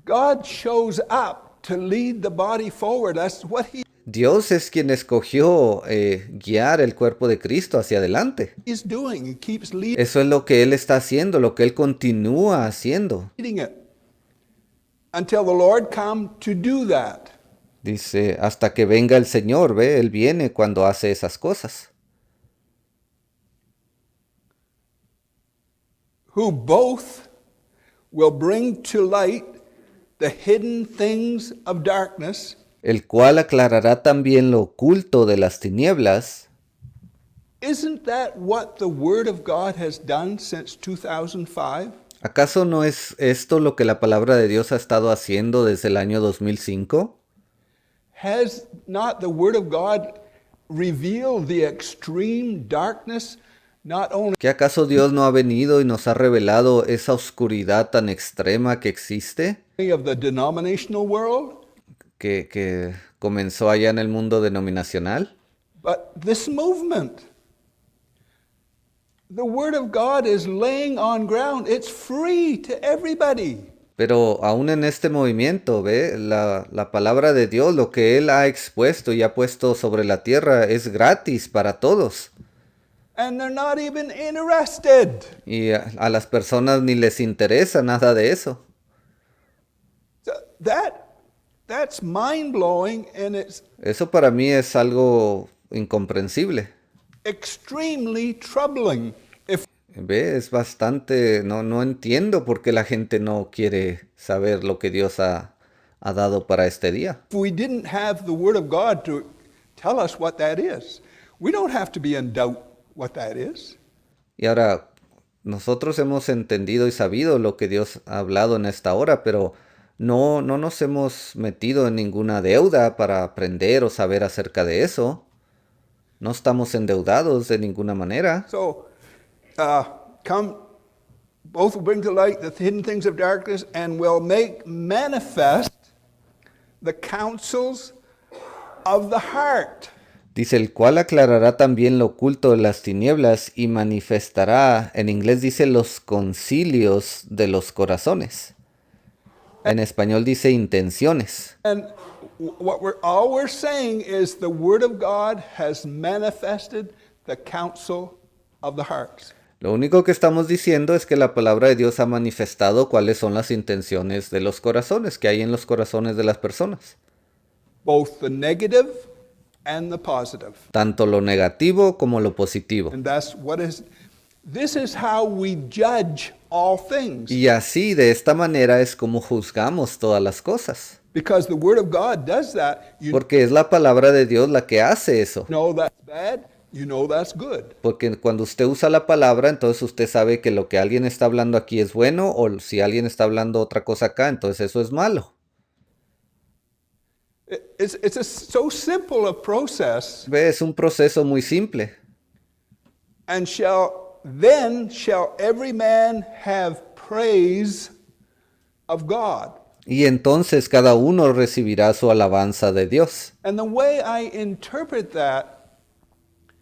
God shows up to lead the body forward. That's what Dios es quien escogió guiar el cuerpo de Cristo hacia adelante. he's doing. He keeps leading Eso es lo que Él está haciendo, lo que Él continúa haciendo. it until the Lord come to do that. Dice, hasta que venga el Señor, ve, Él viene cuando hace esas cosas. Who both will bring to light the hidden things of darkness El cual aclarará también lo oculto de las tinieblas. Isn't that what the Word of God has done since 2005? ¿Acaso no es esto lo que la palabra de Dios ha estado haciendo desde el año 2005? Has not the Word of God revealed the extreme darkness, not only ¿Que acaso Dios no ha venido y nos ha revelado esa oscuridad tan extrema que existe? of the denominational world, Que comenzó allá en el mundo denominacional, but this movement? The Word of God is laying on ground. It's free to everybody. pero aún en este movimiento, ve, la palabra de Dios, lo que Él ha expuesto y ha puesto sobre la tierra es gratis para todos. And they're not even interested. Y a las personas ni les interesa nada de eso. So that's mind-blowing, and it's Eso para mí es algo incomprensible. extremely troubling. If Ve, es bastante, no entiendo por qué la gente no quiere saber lo que Dios ha dado para este día. we didn't have the Word of God to tell us what that is, we don't have to be in doubt what that is. Y ahora, nosotros hemos entendido y sabido lo que Dios ha hablado en esta hora, pero No nos hemos metido en ninguna deuda para aprender o saber acerca de eso. No estamos endeudados de ninguna manera. So, come, both will bring to light the hidden things of darkness and will make manifest the counsels of the heart. Dice, el cual aclarará también lo oculto de las tinieblas y manifestará, en inglés dice, los concilios de los corazones. En español dice intenciones. And all we're saying is the Word of God has manifested the counsel of the hearts. Lo único que estamos diciendo es que la palabra de Dios ha manifestado cuáles son las intenciones de los corazones, que hay en los corazones de las personas. Both the negative and the positive. Tanto lo negativo como lo positivo. And this is how we judge all things. Y así, de esta manera, es como juzgamos todas las cosas. Because the Word of God does that. You Porque es la palabra de Dios la que hace eso. know that's bad, you know that's good. Porque cuando usted usa la palabra, entonces usted sabe que lo que alguien está hablando aquí es bueno, o si alguien está hablando otra cosa acá, entonces eso es malo. It's so simple a process. Ve, es un proceso muy simple. And then shall every man have praise of God. Y entonces cada uno recibirá su alabanza de Dios. And the way I interpret that,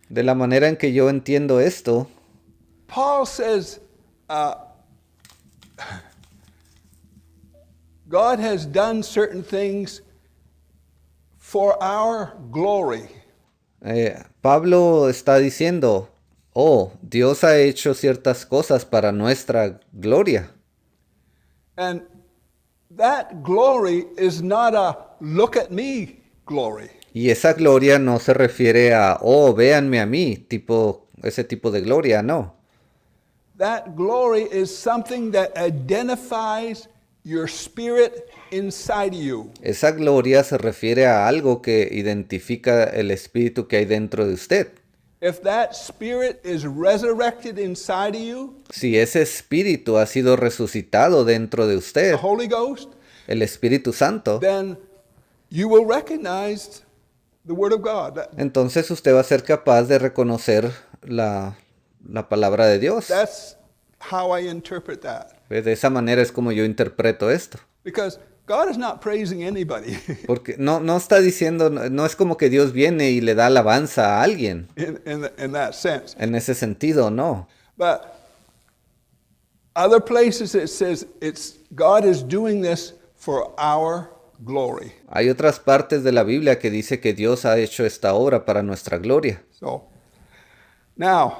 De la manera en que yo entiendo esto, Paul says, God has done certain things for our glory. Pablo está diciendo, oh, Dios ha hecho ciertas cosas para nuestra gloria. And that glory is not a look at me glory. Y esa gloria no se refiere a, oh, véanme a mí, ese tipo de gloria, no. That glory is something that identifies your spirit inside you. Esa gloria se refiere a algo que identifica el espíritu que hay dentro de usted. If that spirit is resurrected inside of you, Si ese espíritu ha sido resucitado dentro de the usted, Holy Ghost, el Espíritu Santo, then you will recognize the Word of God. entonces usted va a ser capaz de reconocer la palabra de Dios. That's how I interpret that. De esa manera es como yo interpreto esto. Because God is not praising anybody Porque no está diciendo, no es como que Dios viene y le da alabanza a alguien. in that sense. En ese sentido, no. But other places it says God is doing this for our glory. Hay otras partes de la Biblia que dice que Dios ha hecho esta obra para nuestra gloria. So now,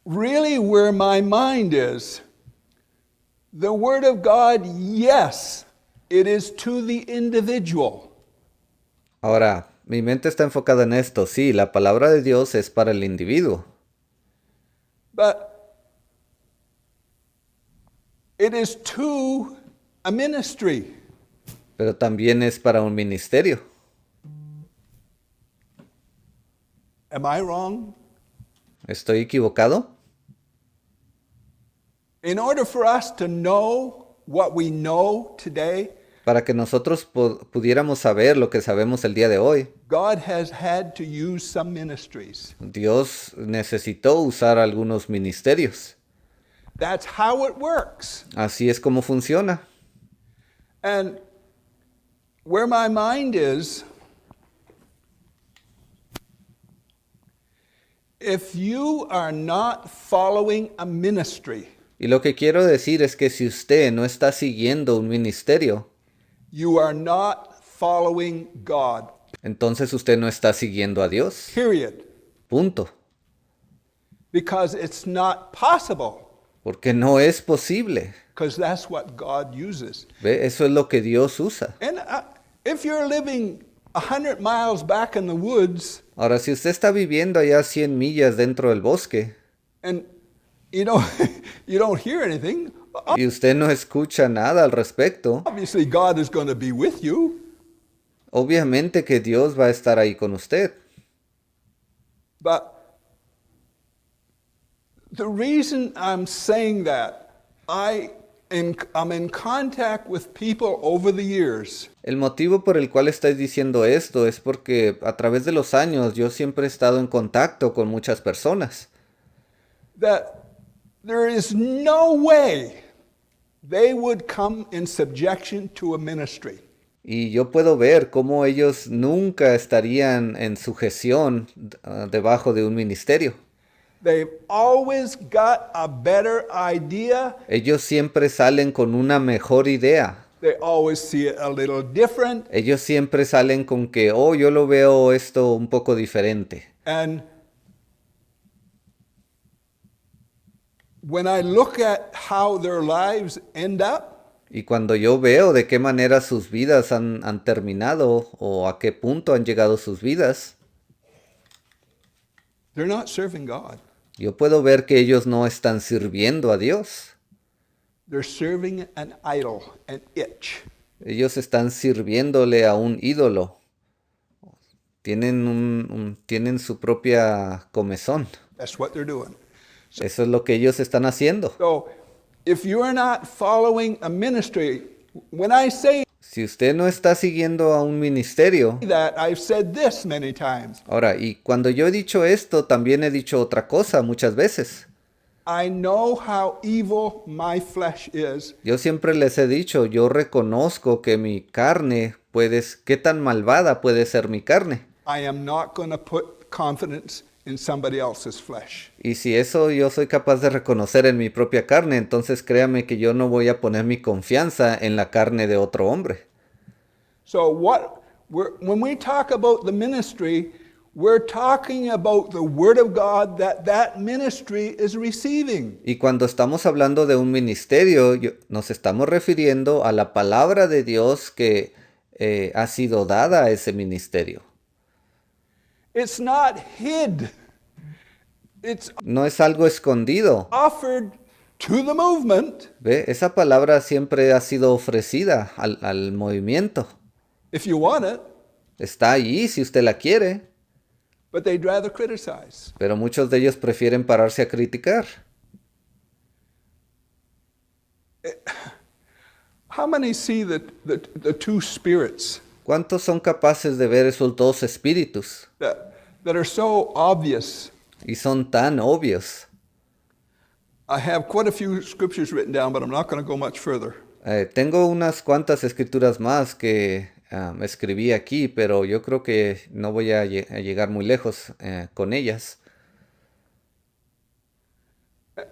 really where my mind is, the Word of God, yes, it is to the individual. Ahora, mi mente está enfocada en esto. Sí, la palabra de Dios es para el individuo. But it is to a ministry. Pero también es para un ministerio. Am I wrong? ¿Estoy equivocado? In order for us to know what we know today, Para que nosotros pudiéramos saber lo que sabemos el día de hoy, God has had to use some ministries. Dios necesitó usar algunos ministerios. That's how it works. Así es como funciona. And where my mind is, if you are not following a ministry, Y lo que quiero decir es que si usted no está siguiendo un ministerio, you are not following God. entonces usted no está siguiendo a Dios. Period. Punto. Because it's not possible. Porque no es posible. Because that's what God uses. ¿Ve? Eso es lo que Dios usa. And if you're living 100 miles back in the woods Ahora, si usted está viviendo allá 100 millas dentro del bosque and you don't hear anything, y usted no escucha nada al respecto, obviously God is going to be with you. obviamente que Dios va a estar ahí con usted. But the reason I'm saying that I'm in contact with people over the years El motivo por el cual estáis diciendo esto es porque a través de los años yo siempre he estado en contacto con muchas personas. that there is no way they would come in subjection to a ministry. Y yo puedo ver cómo ellos nunca estarían en sujeción debajo de un ministerio. They've always got a better idea. Ellos siempre salen con una mejor idea. They always see it a little different. Ellos siempre salen con que, oh, yo lo veo esto un poco diferente. And when I look at how their lives end up, Y cuando yo veo de qué manera sus vidas han terminado o a qué punto han llegado sus vidas, they're not serving God. yo puedo ver que ellos no están sirviendo a Dios. They're serving an idol, an itch. Ellos están sirviéndole a un ídolo. Tienen su propia comezón. That's what they're doing. Eso es lo que ellos están haciendo. So, if you're not following a ministry, when I say Si usted no está siguiendo a un ministerio, that, I've said this many times. ahora, y cuando yo he dicho esto, también he dicho otra cosa muchas veces. I know how evil my flesh is, Yo siempre les he dicho, yo reconozco que mi carne qué tan malvada puede ser mi carne. I am not going to put confidence in somebody else's flesh. Y si eso yo soy capaz de reconocer en mi propia carne, entonces créame que yo no voy a poner mi confianza en la carne de otro hombre. So when we talk about the ministry, we're talking about the word of God that ministry is receiving. Y cuando estamos hablando de un ministerio, nos estamos refiriendo a la palabra de Dios que ha sido dada a ese ministerio. It's not hid. It's No es algo escondido. offered to the movement. ¿Ve? Esa palabra siempre ha sido ofrecida al movimiento. If you want it, Está allí si usted la quiere, but they'd rather criticize. pero muchos de ellos prefieren pararse a criticar. How many see the two spirits ¿Cuántos son capaces de ver esos dos espíritus? that are so obvious? Y son tan obvios. I have quite a few scriptures written down, but I'm not going to go much further. Tengo unas cuantas escrituras más que escribí aquí, pero yo creo que no voy a llegar muy lejos con ellas.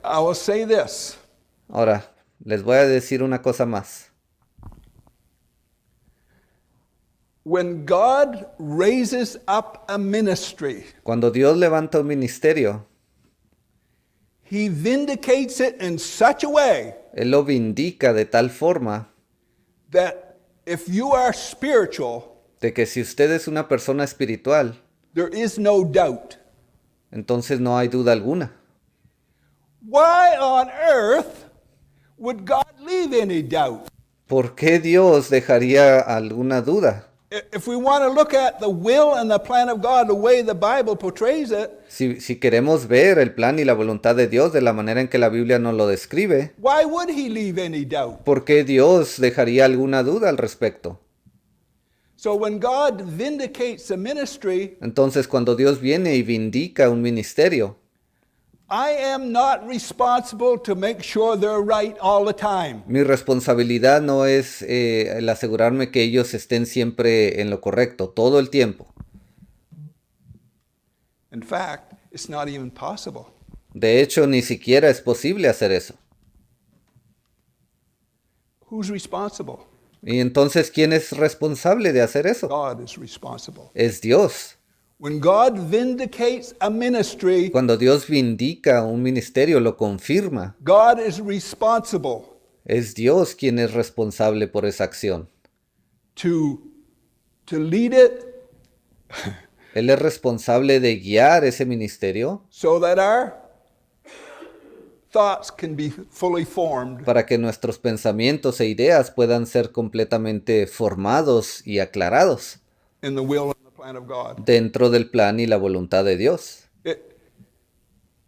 I will say this. Ahora, les voy a decir una cosa más. When God raises up a ministry, Cuando Dios levanta un ministerio, He vindicates it in such a way Él lo vindica de tal forma that if you are spiritual, de que si usted es una persona espiritual, there is no doubt. entonces no hay duda alguna. Why on earth would God leave any doubt? ¿Por qué Dios dejaría alguna duda? If we want to look at the will and the plan of God, the way the Bible portrays it, Si queremos ver el plan y la voluntad de Dios de la manera en que la Biblia nos lo describe, why would He leave any doubt? ¿por qué Dios dejaría alguna duda al respecto? So when God vindicates a ministry, Entonces, cuando Dios viene y vindica un ministerio, I am not responsible to make sure they're right all the time. mi responsabilidad no es el asegurarme que ellos estén siempre en lo correcto, todo el tiempo. In fact, it's not even possible. De hecho, ni siquiera es posible hacer eso. Who's responsible? Y entonces, ¿quién es responsable de hacer eso? God is responsible. Es Dios. When God vindicates a ministry, Cuando Dios vindica un ministerio, lo confirma. God is responsible Es Dios quien es responsable por esa acción. to lead it Él es responsable de guiar ese ministerio so that our thoughts can be fully formed para que nuestros pensamientos e ideas puedan ser completamente formados y aclarados in the will and the plan of God. dentro del plan y la voluntad de Dios.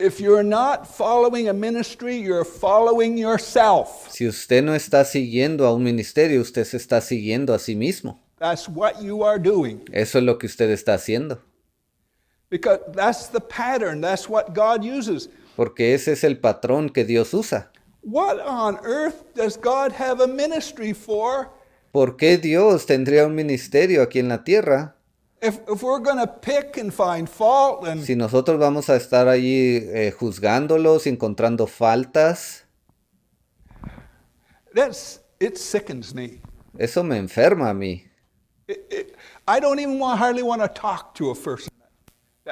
if you're not following a ministry, you're following yourself. Si usted no está siguiendo a un ministerio, usted se está siguiendo a sí mismo. That's what you are doing. Eso es lo que usted está haciendo. Because that's the pattern. That's what God uses. Porque ese es el patrón que Dios usa. What on earth does God have a ministry for ¿Por qué Dios tendría un ministerio aquí en la tierra if we're going to pick and find fault and si nosotros vamos a estar allí juzgándolos, encontrando faltas? it sickens me. Eso me enferma a mí. I don't even hardly want to talk to a person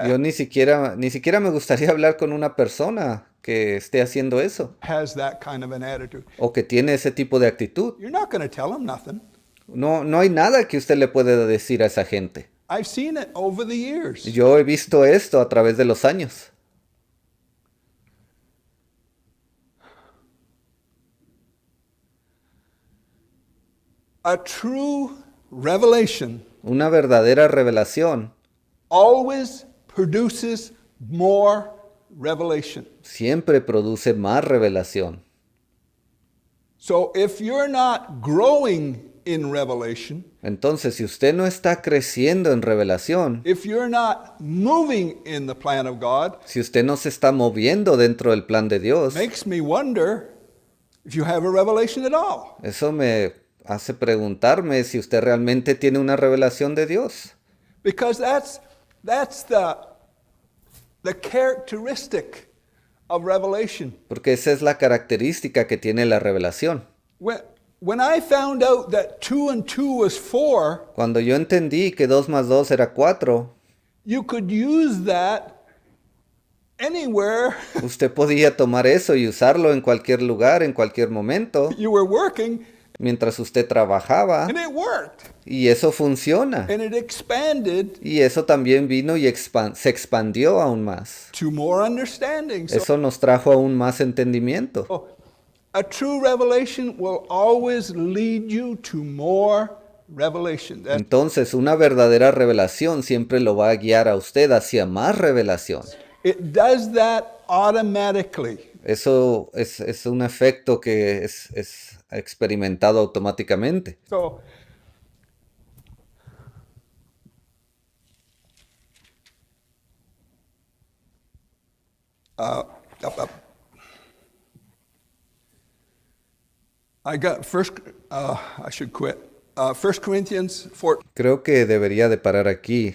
Yo ni siquiera me gustaría hablar con una persona que esté haciendo eso has that kind of an attitude. o que tiene ese tipo de actitud. You're not going to tell them nothing. No hay nada que usted le pueda decir a esa gente. I've seen it over the years. Yo he visto esto a través de los años. A true revelation Una verdadera revelación always produces more revelation. siempre produce más revelación. So if you're not growing in revelation, Entonces, si usted no está creciendo en revelación, if you're not moving in the plan of God, si usted no se está moviendo dentro del plan de Dios, makes me wonder if you have a revelation at all. eso me hace preguntarme si usted realmente tiene una revelación de Dios. Because that's the characteristic of revelation. Porque esa es la característica que tiene la revelación. When I found out that 2 and 2 was 4, Cuando yo entendí que 2 más 2 era 4, you could use that anywhere usted podía tomar eso y usarlo en cualquier lugar, en cualquier momento, you were working, mientras usted trabajaba, and it worked. y eso funciona. And it expanded Y eso también vino y se expandió aún más. to more understanding. So Eso nos trajo aún más entendimiento. a true revelation will always lead you to more revelation. Entonces, una verdadera revelación siempre lo va a guiar a usted hacia más revelación. It does that automatically. Eso es un efecto que es experimentado automáticamente. So I got I should quit. 1 Corinthians 14. Creo que debería de parar aquí,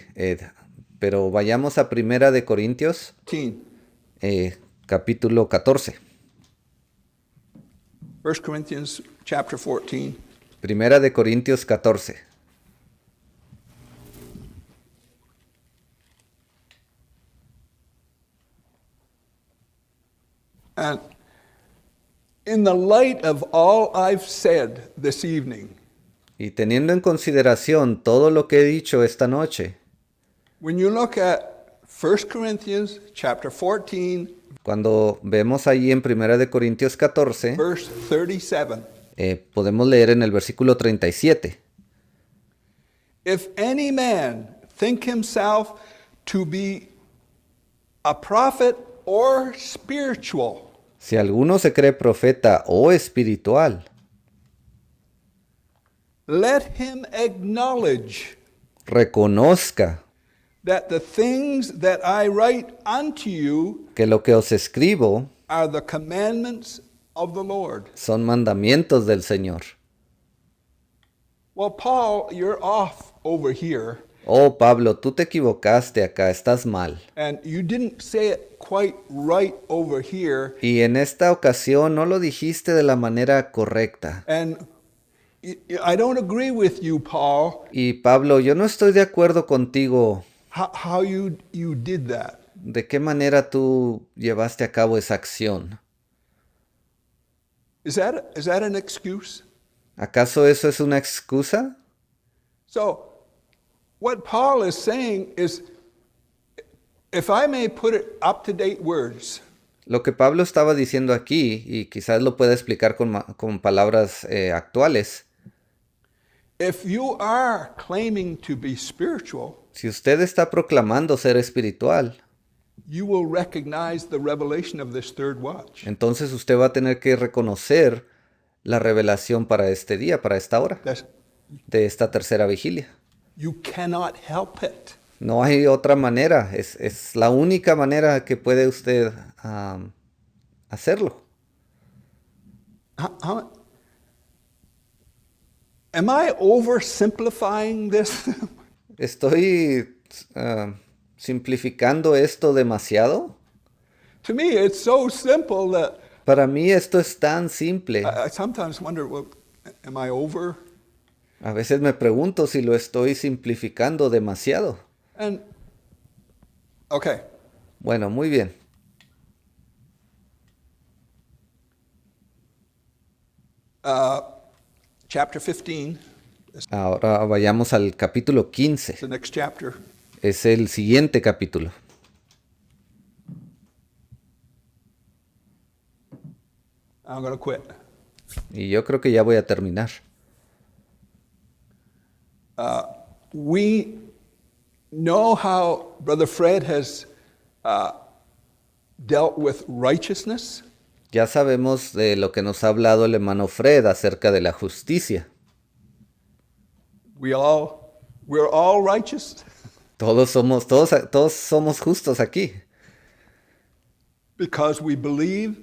pero vayamos a Primera de Corintios, capítulo 14. 1 Corinthians chapter 14. Primera de Corintios 14. And in the light of all I've said this evening, Y teniendo en consideración todo lo que he dicho esta noche, when you look at 1 Corinthians chapter 14, cuando vemos allí en Primera de Corintios 14, verse 37, podemos leer en el versículo 37. if any man think himself to be a prophet or spiritual, Si alguno se cree profeta o espiritual, let him acknowledge reconozca that the things that I write unto you que lo que os escribo are the commandments of the Lord. son mandamientos del Señor. Well, Paul, you're off over here, Oh, Pablo, tú te equivocaste acá, estás mal. and you didn't say it quite right over here, Y en esta ocasión no lo dijiste de la manera correcta. and I don't agree with you, Paul, Y Pablo, yo no estoy de acuerdo contigo. how you did that. ¿De qué manera tú llevaste a cabo esa acción? Is that an excuse? ¿Acaso eso es una excusa? So, what Paul is saying is, if I may put it up-to-date words, Lo que Pablo estaba diciendo aquí, y quizás lo pueda explicar con palabras actuales, if you are claiming to be spiritual, si usted está proclamando ser espiritual, you will recognize the revelation of this third watch. entonces usted va a tener que reconocer la revelación para este día, para esta hora, That de esta tercera vigilia. you cannot help it. No hay otra manera, es la única manera que puede usted hacerlo. Am I oversimplifying this? ¿Estoy simplificando esto demasiado? To me, it's so simple that Para mí esto es tan simple. I sometimes wonder, well, am I over? A veces me pregunto si lo estoy simplificando demasiado. And, okay, Bueno, muy bien. chapter 15 is Ahora vayamos al capítulo 15. the next chapter. Es el siguiente capítulo. I'm going to quit. Y yo creo que ya voy a terminar. We know how Brother Fred has dealt with righteousness. Ya sabemos de lo que nos ha hablado el hermano Fred acerca de la justicia. We're all righteous Todos somos justos aquí. because we believe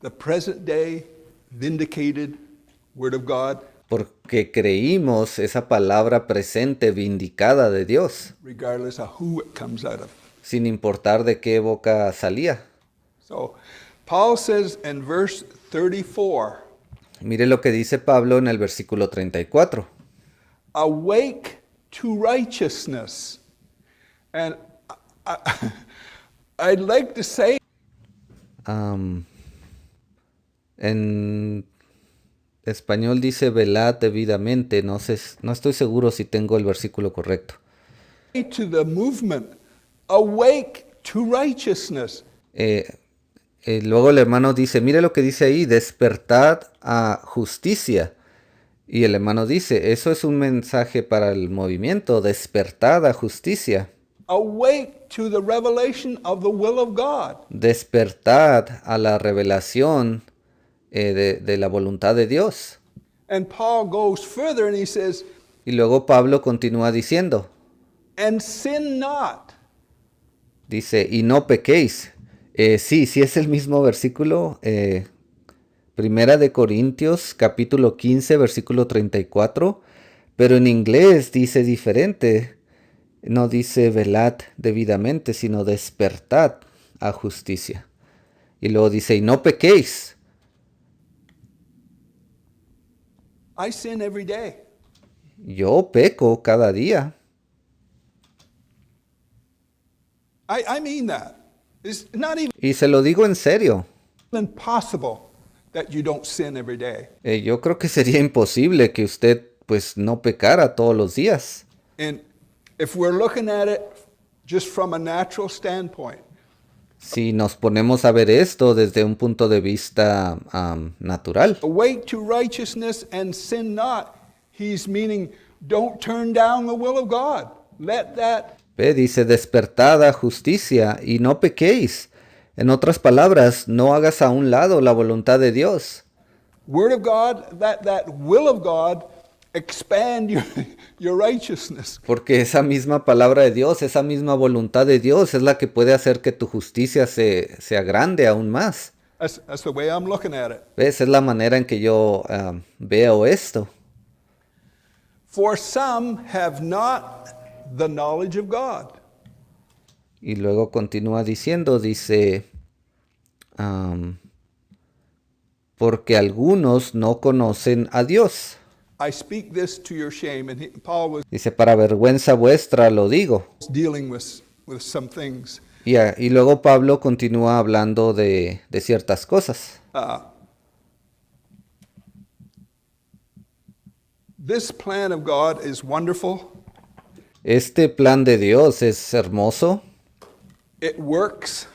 the present day vindicated Word of God, Porque creímos esa palabra presente vindicada de Dios, regardless of who it comes out of. sin importar de qué boca salía. So, Paul says in verse 34, Mire lo que dice Pablo en el versículo 34. awake to righteousness. And I'd like to say, En español dice velad debidamente. No estoy seguro si tengo el versículo correcto. to the movement, awake to righteousness. Luego el hermano dice, mire lo que dice ahí, despertad a justicia. Y el hermano dice, eso es un mensaje para el movimiento, despertad a justicia. Awake to the revelation of the will of God. Despertad a la revelación de la voluntad de Dios. And Paul goes further and he says, Y luego Pablo continúa diciendo, and sin not. dice, y no pequéis. Sí es el mismo versículo. Primera de Corintios, capítulo 15, versículo 34. Pero en inglés dice diferente. No dice velad debidamente, sino despertad a justicia. Y luego dice, y no pequéis. I sin every day. Yo peco cada día. I mean that. It's not Y se lo digo en serio. even possible that you don't sin every day. Yo creo que sería imposible que usted pues no pecara todos los días. And if we're looking at it just from a natural standpoint, Si nos ponemos a ver esto desde un punto de vista natural. awake to righteousness and sin not, he's meaning don't turn down the will of God. Let that Ve, dice, despertad a justicia y no pequéis. En otras palabras, no hagas a un lado la voluntad de Dios. word of God, that will of God expand your righteousness. Porque esa misma palabra de Dios, esa misma voluntad de Dios es la que puede hacer que tu justicia se agrande aún más. That's the way I'm looking at it. ¿Ves? Es la manera en que yo veo esto. For some have not the knowledge of God. Y luego continúa diciendo, dice, porque algunos no conocen a Dios. I speak this to your shame. And Paul was Dice, para vergüenza vuestra lo digo. dealing with some things. Y luego Pablo continúa hablando de ciertas cosas. This plan of God is wonderful. Este plan de Dios es hermoso It works.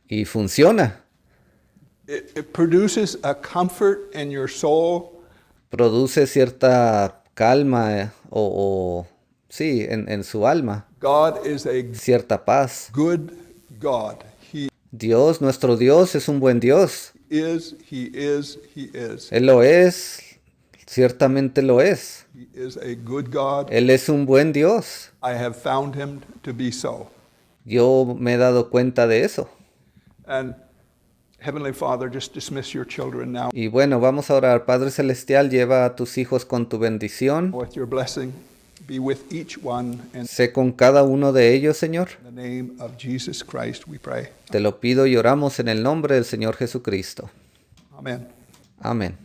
y funciona. It produces a comfort in your soul. Produce cierta calma o sí, en su alma, God is a cierta paz. good God. He Dios, nuestro Dios, es un buen Dios. is, He is, He is. Él lo es, ciertamente lo es. He is a good God. Él es un buen Dios. I have found Him to be so. Yo me he dado cuenta de eso. And Heavenly Father, just dismiss your children now Y bueno, vamos a orar. Padre Celestial, lleva a tus hijos con tu bendición. with your blessing. Be with each one. In Sé con cada uno de ellos, Señor. the name of Jesus Christ, we pray. Te lo pido y oramos en el nombre del Señor Jesucristo. Amen. Amén.